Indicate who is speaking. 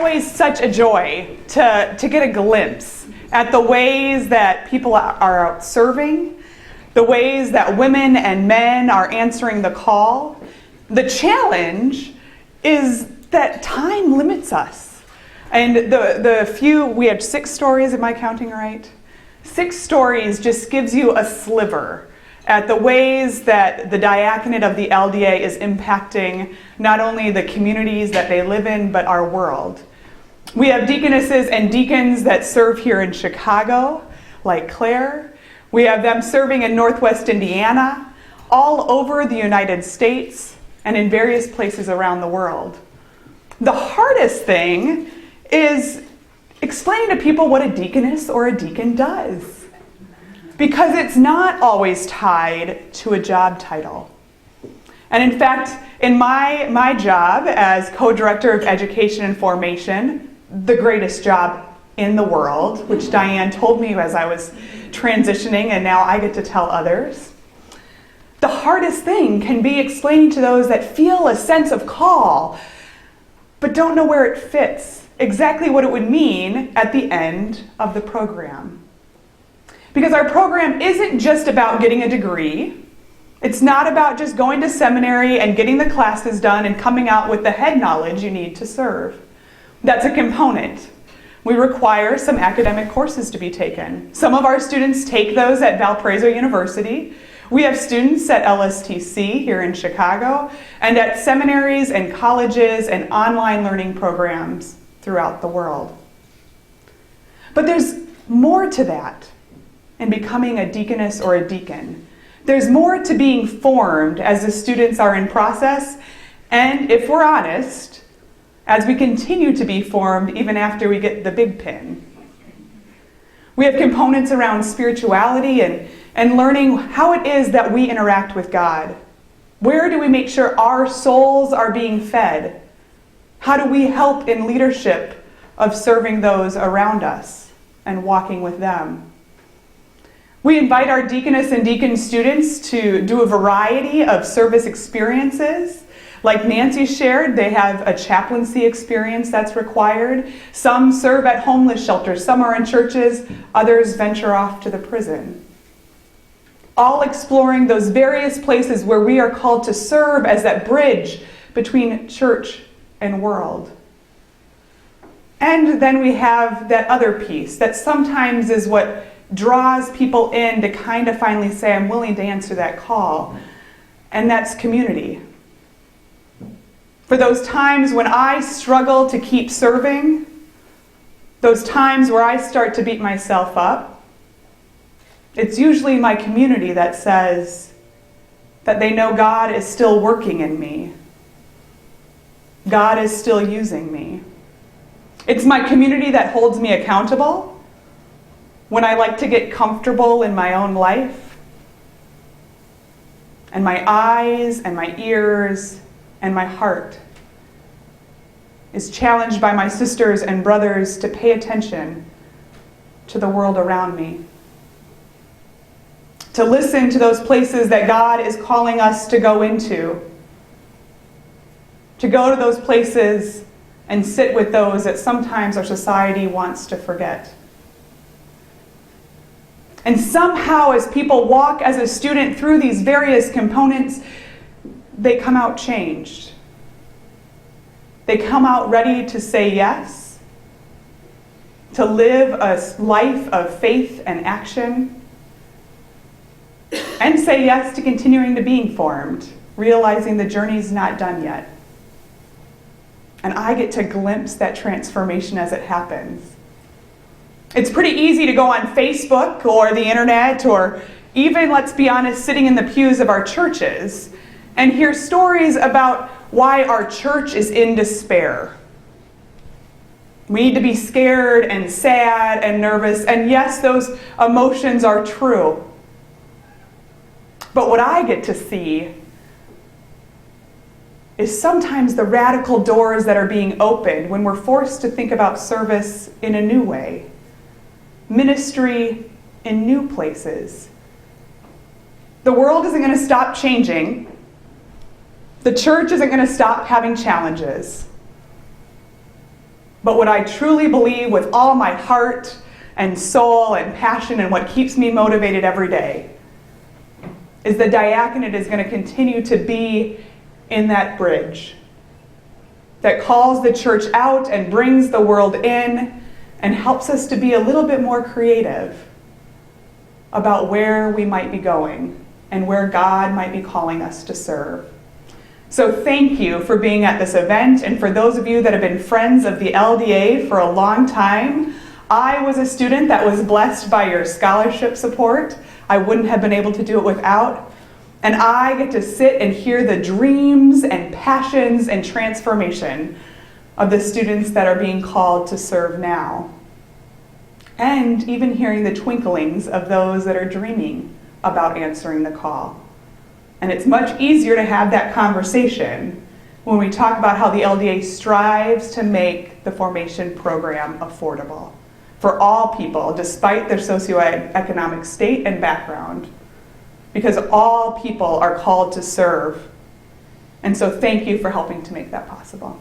Speaker 1: always such a joy to get a glimpse at the ways that people are out serving, the ways that women and men are answering the call. The challenge is that time limits us. And we had 6 stories, am I counting right? 6 stories just gives you a sliver at the ways that the diaconate of the LDA is impacting not only the communities that they live in, but our world. We have deaconesses and deacons that serve here in Chicago, like Claire. We have them serving in Northwest Indiana, all over the United States, and in various places around the world. The hardest thing is explaining to people what a deaconess or a deacon does, because it's not always tied to a job title. And in fact, in my job as co-director of education and formation, the greatest job in the world, which Diane told me as I was transitioning, and now I get to tell others, the hardest thing can be explaining to those that feel a sense of call, but don't know where it fits, exactly what it would mean at the end of the program. Because our program isn't just about getting a degree. It's not about just going to seminary and getting the classes done and coming out with the head knowledge you need to serve. That's a component. We require some academic courses to be taken. Some of our students take those at Valparaiso University. We have students at LSTC here in Chicago and at seminaries and colleges and online learning programs throughout the world. But there's more to that in becoming a deaconess or a deacon. There's more to being formed as the students are in process, and if we're honest, as we continue to be formed even after we get the big pin. We have components around spirituality and learning how it is that we interact with God. Where do we make sure our souls are being fed? How do we help in leadership of serving those around us and walking with them? We invite our deaconess and deacon students to do a variety of service experiences. Like Nancy shared, they have a chaplaincy experience that's required. Some serve at homeless shelters, some are in churches, others venture off to the prison. All exploring those various places where we are called to serve as that bridge between church and world. And then we have that other piece that sometimes is what draws people in to kind of finally say, I'm willing to answer that call. And that's community. For those times when I struggle to keep serving, those times where I start to beat myself up, it's usually my community that says that they know God is still working in me. God is still using me. It's my community that holds me accountable when I like to get comfortable in my own life, and my eyes and my ears and my heart is challenged by my sisters and brothers to pay attention to the world around me. To listen to those places that God is calling us to go into. To go to those places and sit with those that sometimes our society wants to forget. And somehow as people walk as a student through these various components, they come out changed. They come out ready to say yes, to live a life of faith and action, and say yes to continuing to being formed, realizing the journey's not done yet. And I get to glimpse that transformation as it happens. It's pretty easy to go on Facebook or the internet, or even, let's be honest, sitting in the pews of our churches and hear stories about why our church is in despair. We need to be scared and sad and nervous, and yes, those emotions are true. But what I get to see is sometimes the radical doors that are being opened when we're forced to think about service in a new way, ministry in new places. The world isn't going to stop changing. The church isn't going to stop having challenges. But what I truly believe with all my heart and soul and passion and what keeps me motivated every day is the diaconate is going to continue to be in that bridge that calls the church out and brings the world in and helps us to be a little bit more creative about where we might be going and where God might be calling us to serve. So thank you for being at this event, and for those of you that have been friends of the LDA for a long time, I was a student that was blessed by your scholarship support. I wouldn't have been able to do it without. And I get to sit and hear the dreams and passions and transformation of the students that are being called to serve now. And even hearing the twinklings of those that are dreaming about answering the call. And it's much easier to have that conversation when we talk about how the LDA strives to make the formation program affordable for all people, despite their socioeconomic state and background. Because all people are called to serve. And so thank you for helping to make that possible.